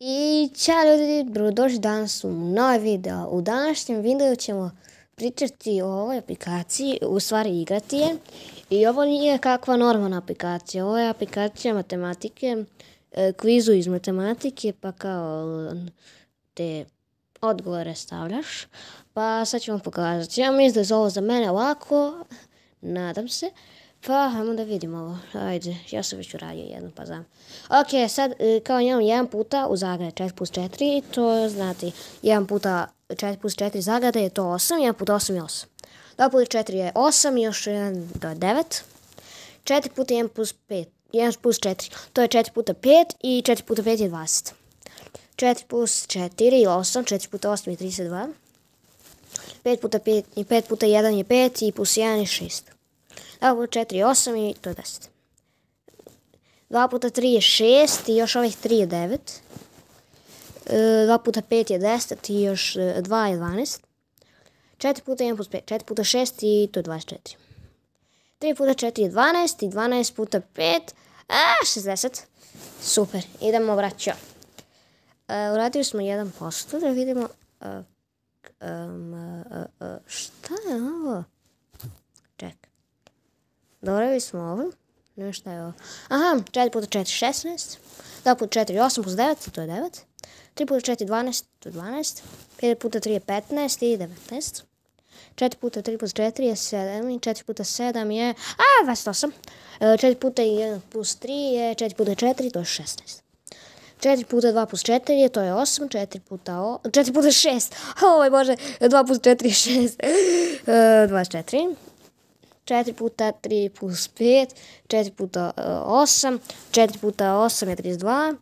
I ćao ljudi, dobrodošli danas u novi video. U današnjem videu ćemo pričati o ovoj aplikaciji, u stvari igrati je. I ovo nije kakva normalna aplikacija, ovo je aplikacija matematike, kvizu iz matematike, pa kao te odgovore stavljaš. Pa sad ću vam pokazati. Ja mislim da je ovo za mene ovako, nadam se. Pa, ajmo da vidimo ovo. Ajde, ja sam već uradio jednu, pa znam. Ok, sad kao imam 1 puta u zagrade 4 plus 4, to znate, 1 puta 4 plus 4 zagrade je to 8, 1 puta 8 je 8. 2 puta 4 je 8, još 1 to je 9. 4 puta 1 plus 5, 1 plus 4, to je 4 puta 5 i 4 puta 5 je 20. 4 plus 4 je 8, 4 puta 8 je 32. 5 puta 5 i 5 puta 1 je 5 i plus 1 je 6. 2 puta 4 je 8 i to je 10. 2 puta 3 je 6 i još ovih 3 je 9. 2 puta 5 je 10 i još 2 je 12. 4 puta 1 plus 5, 4 puta 6 i to je 24. 3 puta 4 je 12 i 12 puta 5, 60. Super, idemo vraćao. Uradili smo 1%, da vidimo. Šta je ovo? Čekaj. Doradili smo ovo. Ne, šta je ovo? Aha, 4 puta 4 16. 2 puta 4 8 plus 9, to je 9. 3 puta 4 12, to je 12. 5 puta 3 je 15 i 19. 4 puta 3 plus 4 je 7 i 4 puta 7 je 28. 4 puta 1 plus 3 je 4 puta 4, to je 16. 4 puta 2 plus 4, to je 8. 4 puta 6. Oj bože, 2 plus 4 je 6. 24. 4 puta 3 plus 5, 4 puta 8, 4 puta 8 je 32,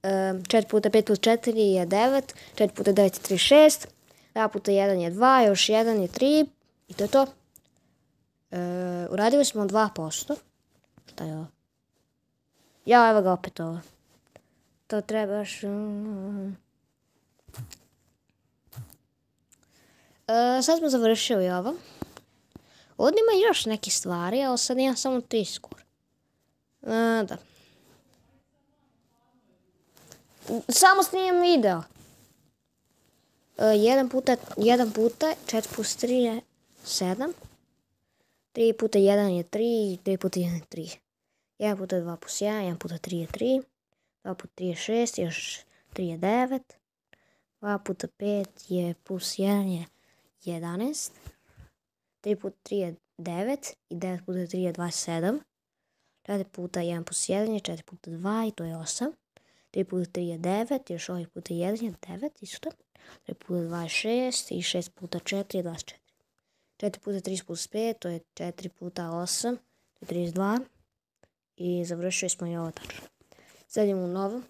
4 puta 5 plus 4 je 9, 4 puta 9 je 36, 2 puta 1 je 2, još 1 je 3 i to je to. Uradili smo 2%. Šta je ovo? Ja, evo ga opet ovo. To trebaš... Sad smo završili ovo. Ovdje ima još neke stvari, ali sad imam samo 3 skoro. Da. Samo snimam video. 1 puta 4 plus 3 je 7. 3 puta 1 je 3, 3 puta 1 je 3. 1 puta 2 plus 1, 1 puta 3 je 3. 2 puta 3 je 6, još 3 je 9. 2 puta 5 je plus 1 je 11. 3 puta 3 je 9 i 9 puta 3 je 27. 4 puta 1 plus 1 je 4 puta 2 i to je 8. 3 puta 3 je 9, još ovih puta 1 je 9 isto. 3 puta 2 je 6 i 6 puta 4 je 24. 4 puta 3 plus 5, to je 4 puta 8, to je 32. I završili smo i ovo tačno. Sad idemo u novo.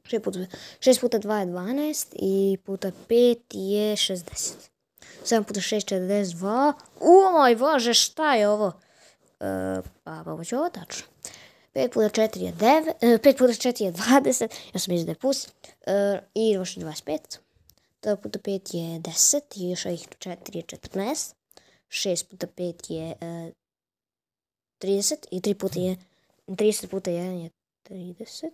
6 puta 2 je 12 i puta 5 je 60. 7 puta 6 je 42. Moj bože, šta je ovo? Pa ovo će ovo tačno. 5 puta 4 je 9. 5 puta 4 je 20. Ja sam mislio da je plus. I još 25. 2 puta 5 je 10. I još ovih 4 je 14. 6 puta 5 je 30. I 3 puta je 30 puta 1 je 30.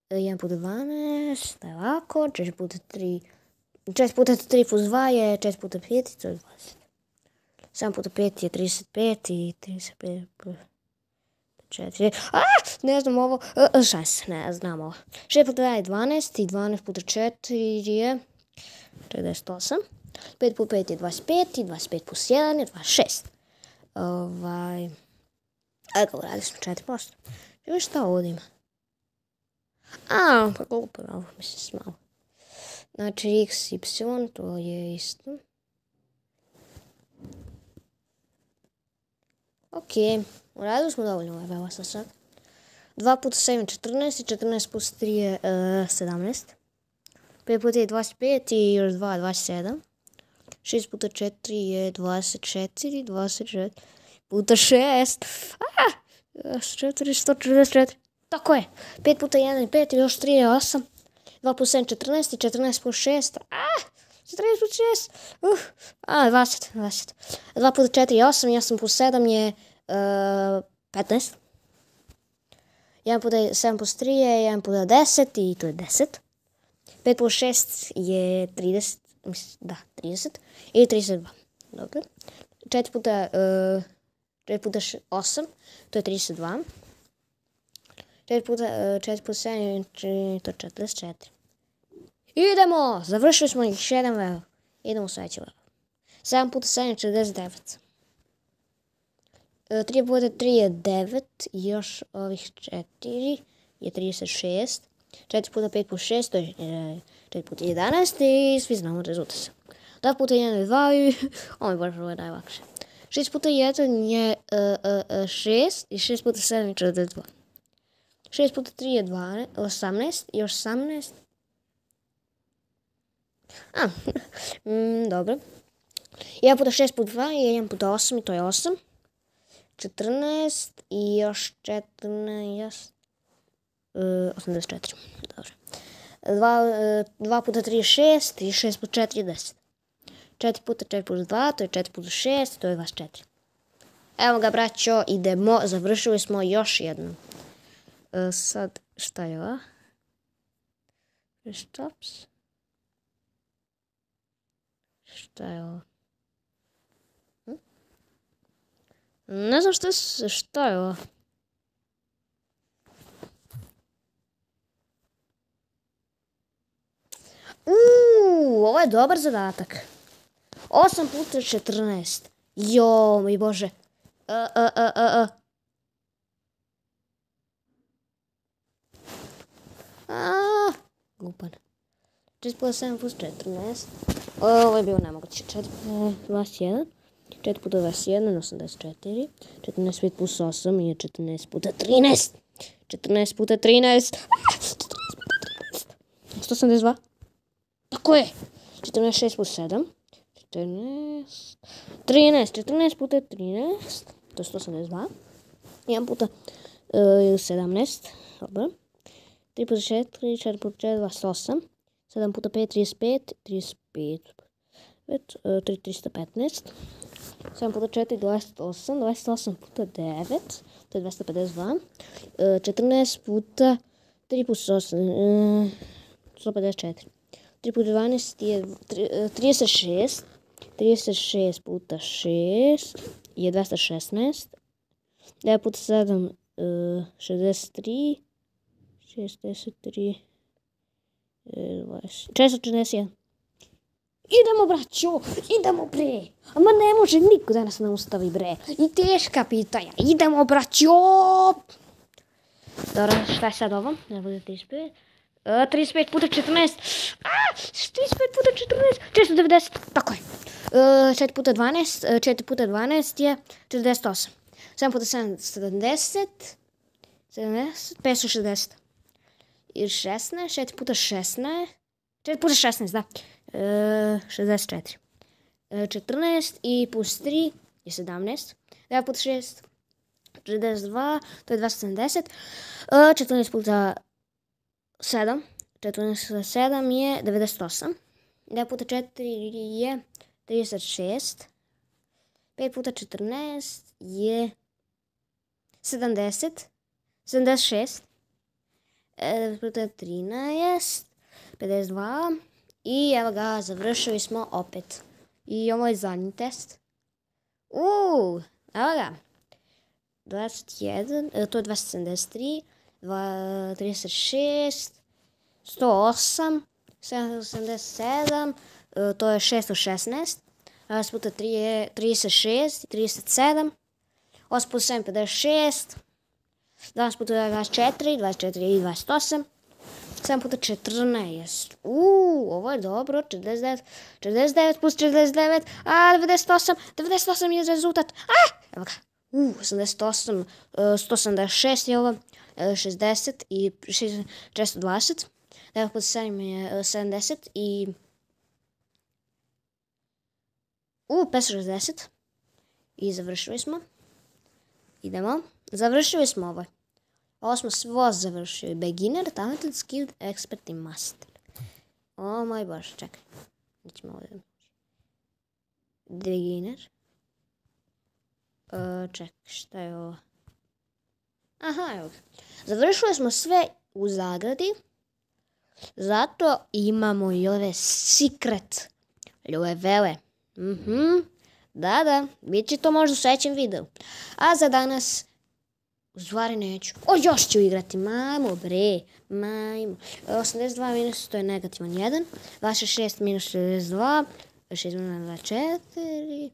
1 puta 12. Da je ovako. 4 puta 3. 4 puta 3 plus 2 je 4 puta 5 i to je 20. 7 puta 5 je 35 i 35 plus 4. Ne znam ovo. Šans, ne znam ovo. 6 puta 2 je 12 i 12 puta 4 je 48. 5 puta 5 je 25 i 25 plus 1 je 26. Eko, radili smo 4%. Čuj šta ovdje ima? Pa glupo je ovo, mislim smalo. Znači x, y, to je isto. Ok, uradili smo dovoljno, evo sad. 2 puta 7 je 14 i 14 plus 3 je 17. 5 puta je 25 i još 2 je 27. 6 puta 4 je 24, 24 puta 6. 444. Tako je. 5 puta 1 je 5 i još 3 je 8. 2 plus 7 14 i 14 plus 6. 14 plus 6. 20. 2 puta 4 je 8 i 8 plus 7 je 15. 1 puta 7 plus 3 je 1 puta 10 i to je 10. 5 plus 6 je 30, da, 30 ili 32. Dobro. 4 puta 8, to je 32. 4 puta 7 to je 44. Idemo! Završili smo ih 7 level. Idemo u sledeći level. 7 puta 7 je 49. 3 puta 3 je 9. I još ovih 4 je 36. 4 puta 5 plus 6 to je 4 puta 11. I svi znamo rezultat. 2 puta 1 je 2 i ovo je baš najlakše. 6 puta 1 je 6 i 6 puta 7 je 42. 6 puta 3 je 18 i još 18. Dobro. 1 puta 6 puta 2 je 1 puta 8 i to je 8. 14 i još 14. 84. Dobro. 2 puta 3 je 6 i 6 puta 4 je 10. 4 puta 4 plus 2, to je 4 puta 6, to je 24. Evo ga, braćo, idemo, završili smo još jednu. Sad, šta je ovo? Stops. Šta je ovo? Ne znam šta je ovo. Ovo je dobar zadatak. 8 puta 14. Jo, moj bože. Glupan. 4 puta 7 plus 14. Ovo je bilo nemoguće. 4 puta 21. 4 puta 21, 84. 14 5 plus 8 je 14 puta 13. 14 puta 13. 182. Tako je. 14 6 plus 7. 14. 14 puta 13. To je 182. 1 puta 17. Dobro. 3 puta 4, 4 puta 4, 28. 7 puta 5, 35. 35. 315. 7 puta 4, 28. 28 puta 9. To je 252. 14 puta 3 plus 8. 154. 3 puta 12 je 36. 36 puta 6 je 216. 9 puta 7, 63. 63. 441. Idemo, braćo, idemo, bre. Ama ne može niko da nas ne ustavi, bre. I teška pitanja. Idemo, braćo. Dobro, šta je sad ovo? Ne bude 35. 35 puta 14. 35 puta 14. 490. Tako je. 4 puta 12. 4 puta 12 je 48. 7 puta 7, 70. 70. 560. I 16. 4 puta 16. 4 puta 16, da. 64. 14 i plus 3 je 17. 9 puta 6. 42. To je 270. 14 puta 7. 14 puta 7 je 98. 9 puta 4 je 36. 5 puta 14 je 70. 76. 9 puta 13. 52. I evo ga, završili smo opet. I ovo je zadnji test. Evo ga. 21, to je 273, 36, 108, 787, to je 616. 20 puta 3 je 36, 37. 8 puta 7, 56. 12 puta 24, 24 i 28. 7 puta 14. Ovo je dobro. 49. 49 plus 49. 98. 98 je rezultat. Evo ga. 88. 176 je ovo. 60 i 420. 9 puta 7 je 70 i 560. I završili smo. Idemo. Završili smo ovo. Ovo smo svo završili. Beginner, talented, skilled, expert i master. O moj bože, čekaj. Nećemo ovdje. Beginner. Čekaj, šta je ovo? Aha, evo ga. Završili smo sve u zagradi. Zato imamo i ove secret levele. Da, bit će to možda u sljedećem videu. A za danas, u stvari neću. Još ću igrati, majmo bre, majmo. 82 minus, to je negativan 1. 26 minus 62, 6 minus 24.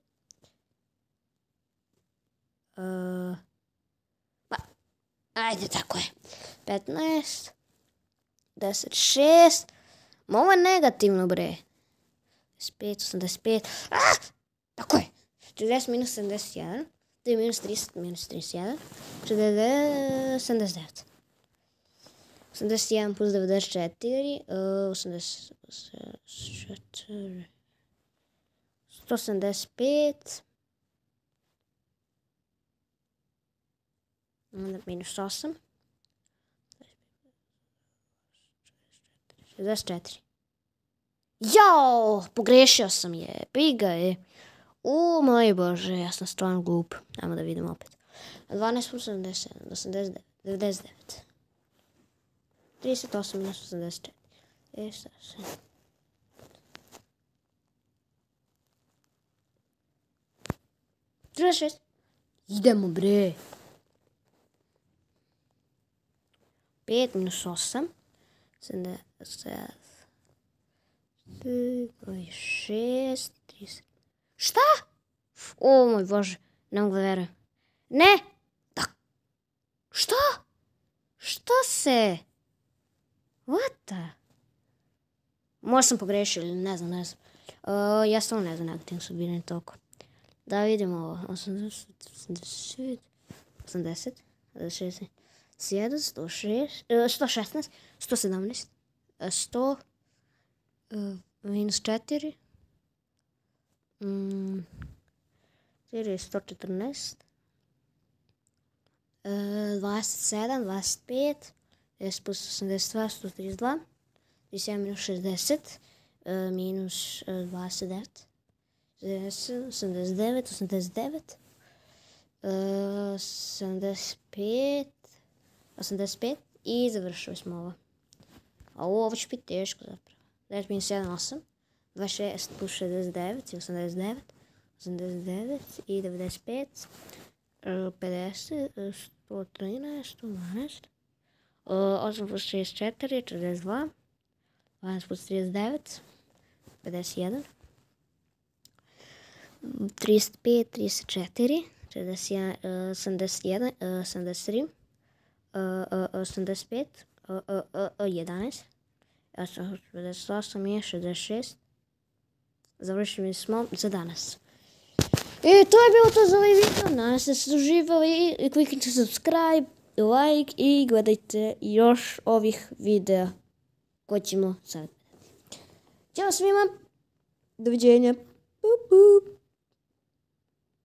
Ajde, tako je. 15. 10, 6. Ovo je negativno, bre. 85, 85. Tako je. 40 minus 71. 3 minus 30 minus 31. 79. 81 plus 94. 84. 175. Minus 8. 64. Jao, pogrešio sam je. Piga je. Moj Bože, ja sam stvarno glup. Ajmo da vidimo opet. 12 plus 77, 89, 99. 38 minus 84. 36. Idemo, bre. 5 minus 8. 77. 6. 30. Šta? Moj Bože, ne mogu da verujem. Ne! Šta? Šta se? What? Možda sam pogrešio ili ne znam. Ja stvarno ne znam negativno subiranje toliko. Da vidimo ovo. 80, 80, 80, 60, 106, 116, 117, 100, minus 4, 114, 27, 25, 10 plus 82, 132, 37 minus 60, minus 29, 89, 89, 75, 85 i završili smo ovo. A ovo će biti teško zapravo. 9 minus 1, 8, 26 plus 69 i 89, 89 i 95, 50, 113, 112, 8 plus 64, 42, 12 plus 39, 51, 35, 34, 71, 71, 73, 85, 11, 58 je 66. Završili smo za danas. I to je bilo to za ovaj video. Nadam se da ste uživali i kliknite subscribe, like i gledajte još ovih videa koje ćemo sad gledati. Ćao svima. Doviđenja. Pup, pup.